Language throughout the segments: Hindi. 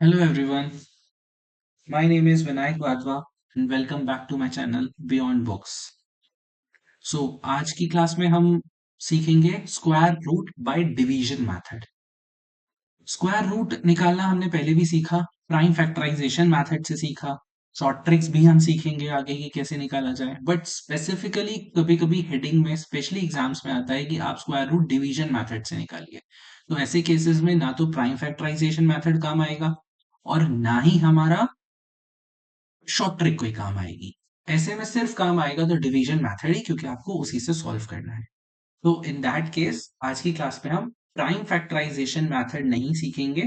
Hello everyone, my name is Vinayak Wadhwa and welcome back to my channel Beyond Books. आज की क्लास में हम सीखेंगे square root by division method. Square root निकालना हमने पहले भी सीखा, प्राइम फैक्टराइजेशन मेथड से सीखा, शॉर्ट ट्रिक्स भी हम सीखेंगे आगे की कैसे निकाला जाए, बट स्पेसिफिकली कभी कभी हेडिंग में स्पेशली एग्जाम्स में आता है कि आप स्क्वायर रूट डिवीजन मेथड से निकालिए। तो ऐसे केसेस में ना तो प्राइम फैक्टराइजेशन मेथड काम आएगा और ना ही हमारा शॉर्ट ट्रिक कोई काम आएगी। ऐसे में सिर्फ काम आएगा तो डिवीजन मेथड ही, क्योंकि आपको उसी से सॉल्व करना है। तो इन दैट केस आज की क्लास में हम प्राइम फैक्टराइजेशन मेथड नहीं सीखेंगे।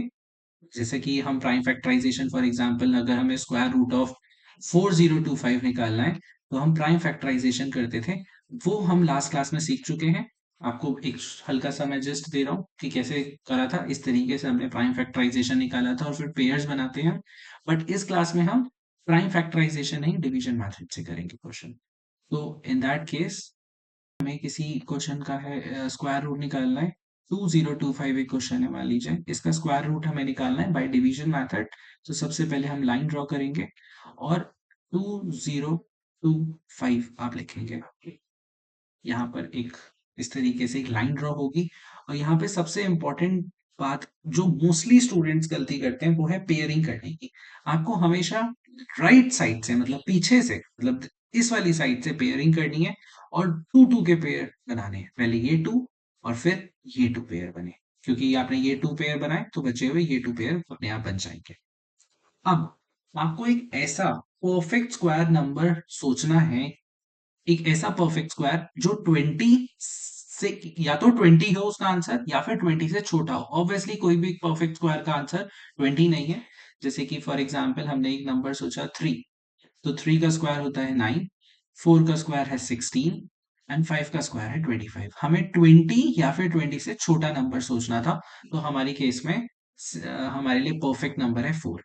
जैसे कि हम प्राइम फैक्टराइजेशन फॉर एग्जांपल अगर हमें स्क्वायर रूट ऑफ 4025 निकालना है तो हम प्राइम फैक्टराइजेशन करते थे, वो हम लास्ट क्लास में सीख चुके हैं। आपको एक हल्का सा मैं जस्ट दे रहा हूँ कि कैसे करा था, इस तरीके से हमने प्राइम फैक्टराइजेशन निकाला था और फिर पेयर्स बनाते हैं। बट इस क्लास में हम प्राइम फैक्टराइजेशन नहीं डिवीजन मेथड से करेंगे क्वेश्चन। तो इन दैट केस हमें किसी क्वेश्चन का है स्क्वायर रूट निकालना है। 2025 एक क्वेश्चन है, मान लीजिए इसका स्क्वायर रूट हमें निकालना है बाय डिवीजन मेथड। तो सबसे पहले हम लाइन ड्रॉ करेंगे और 2025 आप लिखेंगे। यहाँ पर एक इस तरीके से एक लाइन ड्रॉ होगी और यहाँ पे सबसे इंपॉर्टेंट बात जो मोस्टली स्टूडेंट्स गलती करते हैं वो है पेयरिंग करने की। आपको हमेशा राइट साइड से मतलब पीछे से मतलब इस वाली साइड से पेयरिंग करनी है और टू टू के पेयर बनाने हैं। पहले ये टू और फिर ये टू पेयर बने, क्योंकि आपने ये टू पेयर बनाए तो बचे हुए ये टू पेयर अपने आप बन जाएंगे। अब आपको एक ऐसा परफेक्ट स्क्वायर नंबर सोचना है, एक ऐसा परफेक्ट स्क्वायर जो 20 से या तो 20 हो उसका आंसर या फिर 20 से छोटा हो। ऑब्वियसली कोई भी परफेक्ट स्क्वायर का आंसर 20 नहीं है। जैसे कि फॉर एग्जांपल हमने एक नंबर सोचा 3, तो 3 का स्क्वायर होता है 9, 4 का स्क्वायर है 16 एंड 5 का स्क्वायर है 25। हमें 20 या फिर 20 से छोटा नंबर सोचना था। तो हमारी केस में हमारे लिए परफेक्ट नंबर है 4।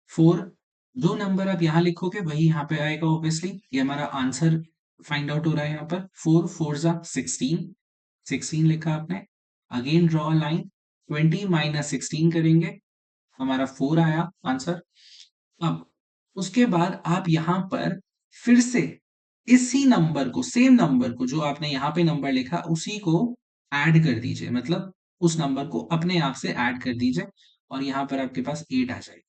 4 जो नंबर आप यहाँ लिखोगे वही यहाँ पे आएगा। ऑब्वियसली ये हमारा आंसर फाइंड आउट हो रहा है यहाँ पर। 4 4 जा 16, 16 लिखा आपने। अगेन ड्रॉ लाइन, 20 माइनस 16 करेंगे, हमारा 4 आया आंसर। अब उसके बाद आप यहाँ पर फिर से इसी नंबर को, सेम नंबर को जो आपने यहाँ पे नंबर लिखा उसी को ऐड कर दीजिए, मतलब उस नंबर को अपने आप से ऐड कर दीजिए और यहाँ पर आपके पास 8 आ जाएगा।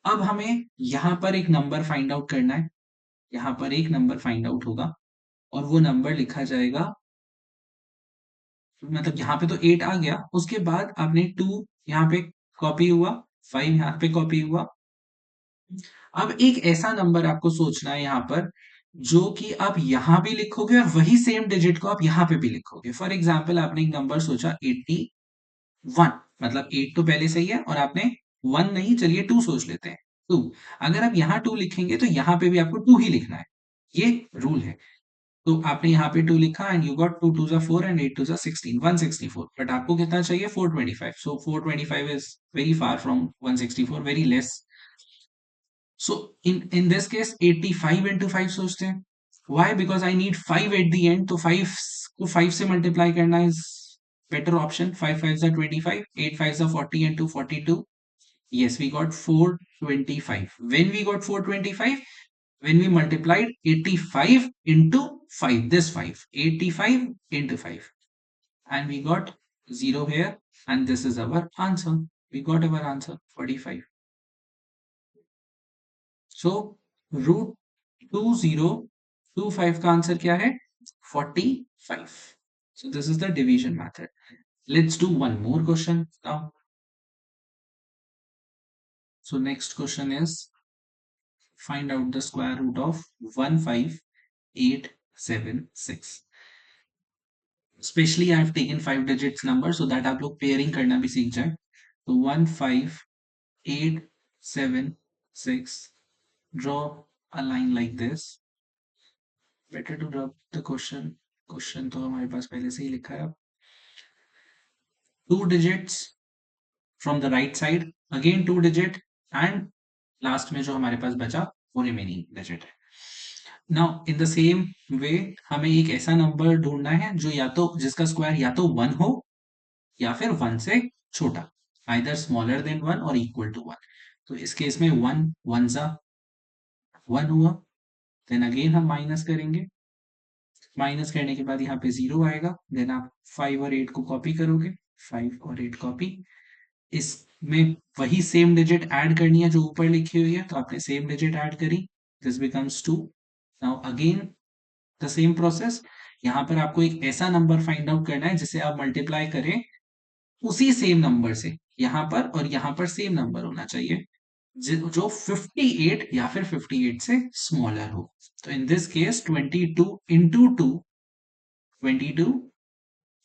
अब हमें यहाँ पर एक नंबर फाइंड आउट करना है। यहाँ पर एक नंबर फाइंड आउट होगा और वो नंबर लिखा जाएगा, मतलब यहाँ पे तो 8 आ गया, उसके बाद आपने 2 यहाँ पे कॉपी हुआ, 5 यहाँ पे कॉपी हुआ। अब एक ऐसा नंबर आपको सोचना है यहाँ पर जो कि आप यहाँ भी लिखोगे और वही सेम डिजिट को आप यहाँ पे भी लिखोगे। फॉर एग्जाम्पल आपने एक नंबर सोचा 81, मतलब 8 तो पहले सही है और आपने 1 नहीं, चलिए 2 सोच लेते हैं। 2, अगर आप यहाँ 2 लिखेंगे तो यहाँ पे भी आपको 2 ही लिखना है, ये रूल है। तो आपने यहाँ पे 2 लिखा एंड यू गॉट 2 2 जा 4 एंड 8 2 जा 16, 164। बट आपको कितना चाहिए? 425। सो 425 is very far from 164, very less. So in this case 85 into 5 सोचते हैं। Why? Because I need 5 at the end, तो 5 को 5 से मल्टीप्लाई करना इज बेटर ऑप्शन। 5 5 जा 25, 8 5 जा 40 into 42। Yes, we got 425. When we got 425, when we multiplied 85 into 5, this 5, 85 into 5, and we got 0 here, and this is our answer. We got our answer 45. So root 2025 का आंसर क्या है? 45. So this is the division method. Let's do one more question now. So next question is, find out the square root of 15876. Especially I have taken 5 digits number so that आप लोग पेयरिंग करना भी सीख जाए। तो 15876, draw a line like this. Better to rub the question, question तो हमारे पास पहले से ही लिखा है। 2 digits from the right side, again 2 digit, and last में जो हमारे पास बचा वो रिमेनिंग डिजिट है। Now in the same way हमें एक ऐसा नंबर ढूंढना है जो या तो जिसका स्क्वायर या तो 1 हो या फिर 1 से छोटा। आइदर स्मॉलर देन 1 और इक्वल टू 1। तो इस केस में 1 1 जा 1 हुआ, देन अगेन हम माइनस करेंगे, माइनस करने के बाद यहाँ पे 0 आएगा, देन आप 5 और 8 को कॉपी करोगे, 5 और 8 कॉपी, इसमें वही सेम डिजिट ऐड करनी है जो ऊपर लिखी हुई है, तो आपने सेम डिजिट ऐड करी, this becomes 2। Now again the same process, यहाँ पर आपको एक ऐसा नंबर फाइंड आउट करना है जिसे आप मल्टीप्लाई करें उसी सेम नंबर से, यहाँ पर और यहाँ पर सेम नंबर होना चाहिए जो 58 या फिर 58 से स्मॉलर हो। तो in this case 22 into 2, 22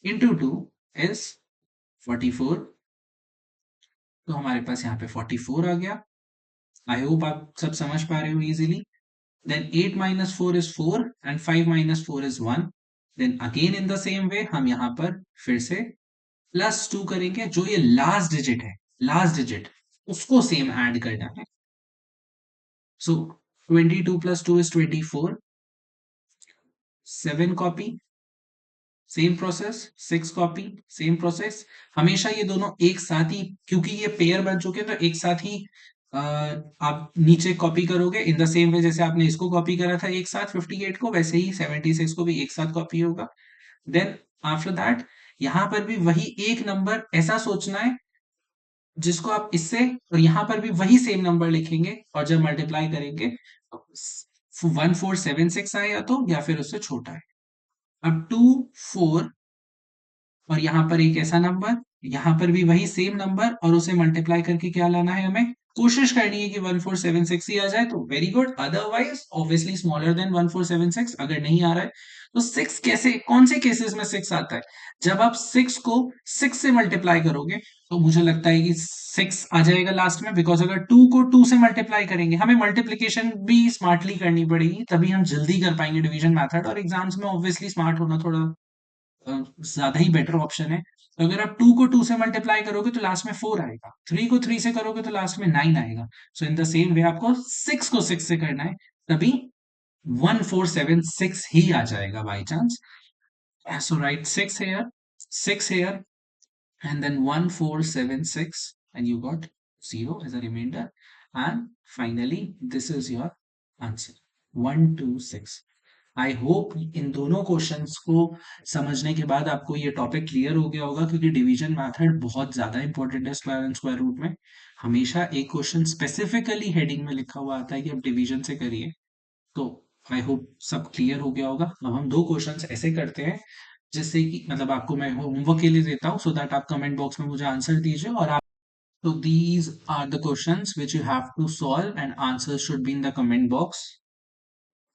into 2 is 44। तो हमारे पास यहाँ पे 44 आ गया। आई होप आप सब समझ पा रहे हो easily. Then 8 minus 4 is 4 and 5 minus 4 is 1. Then again in the same way हम यहाँ पर फिर से प्लस 2 करेंगे, जो ये लास्ट डिजिट है, लास्ट डिजिट उसको सेम ऐड करना है। So 22 plus 2 is 24, 7 copy, same process, 6 copy, same process. हमेशा ये दोनों एक साथ ही, क्योंकि ये पेयर बन चुके हैं तो एक साथ ही आप नीचे कॉपी करोगे इन द सेम वे जैसे आपने इसको कॉपी करा था एक साथ 58 को, वैसे ही 76 को भी एक साथ कॉपी होगा। देन आफ्टर दैट यहां पर भी वही एक नंबर ऐसा सोचना है जिसको आप इससे और यहां पर भी वही सेम नंबर लिखेंगे, और जब मल्टीप्लाई करेंगे 1476 आएगा तो, या फिर उससे छोटा है। अब 2 4 और यहाँ पर एक ऐसा नंबर, यहाँ पर भी वही सेम नंबर और उसे मल्टीप्लाई करके क्या लाना है, हमें कोशिश करनी है कि 1476 ही आ जाए तो very good, otherwise obviously smaller than 1476। अगर नहीं आ रहा है तो 6 कैसे, कौन से केसेस में 6 आता है, जब आप 6 को 6 से मल्टीप्लाई करोगे तो मुझे लगता है कि 6 आ जाएगा लास्ट में, बिकॉज अगर 2 को 2 से मल्टीप्लाई करेंगे, हमें मल्टीप्लीकेशन भी स्मार्टली करनी पड़ेगी, तभी हम जल्दी कर पाएंगे डिवीजन मेथड, और एग्जाम्स में ऑब्वियसली स्मार्ट होना थोड़ा ज्यादा ही बेटर ऑप्शन है। तो अगर आप 2 को 2 से मल्टीप्लाई करोगे तो लास्ट में 4 आएगा, 3 को 3 से करोगे तो लास्ट में 9 आएगा। सो इन द सेम वे आपको 6 को 6 से करना है, तभी 1476 ही आ जाएगा by chance. So right 6 here, 6 here, and then 1476, and you got 0 as a remainder, and finally this is your answer 126। I hope इन दोनों क्वेश्चंस को समझने के बाद आपको ये टॉपिक क्लियर हो गया होगा, क्योंकि डिवीजन मेथड बहुत ज्यादा इंपॉर्टेंट है स्क्वायर एंड स्क्वायर रूट में। हमेशा एक क्वेश्चन स्पेसिफिकली हेडिंग में लिखा हुआ आता है कि आप डिवीजन से करिए। तो आई होप सब क्लियर हो गया होगा। अब हम दो क्वेश्चंस ऐसे करते हैं जिससे कि मतलब आपको मैं होमवर्क के लिए देता हूँ, सो दैट आप कमेंट बॉक्स में मुझे आंसर दीजिए, और आप तो these are the questions which you have to solve and answer should be in the comment box.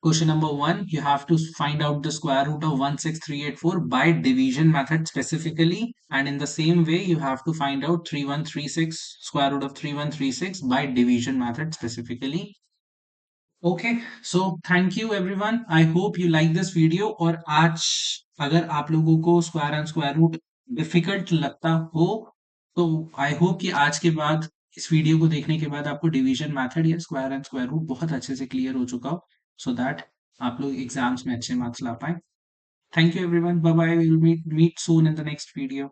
Question number 1, you have to find out the square root of 16384 by division method specifically, and in the same way you have to find out 3136, square root of 3136 by division method specifically. Okay, so thank you everyone. I hope you like this video। और आज अगर आप लोगों को square and square root difficult लगता हो तो आई होप कि आज के बाद इस वीडियो को देखने के बाद आपको डिवीजन मेथड या स्क्वायर एंड स्क्वायर रूट बहुत अच्छे से क्लियर हो चुका हो, सो दैट आप लोग एग्जाम्स में अच्छे मार्क्स ला पाए। Thank you everyone, bye bye, we will meet soon in the next video.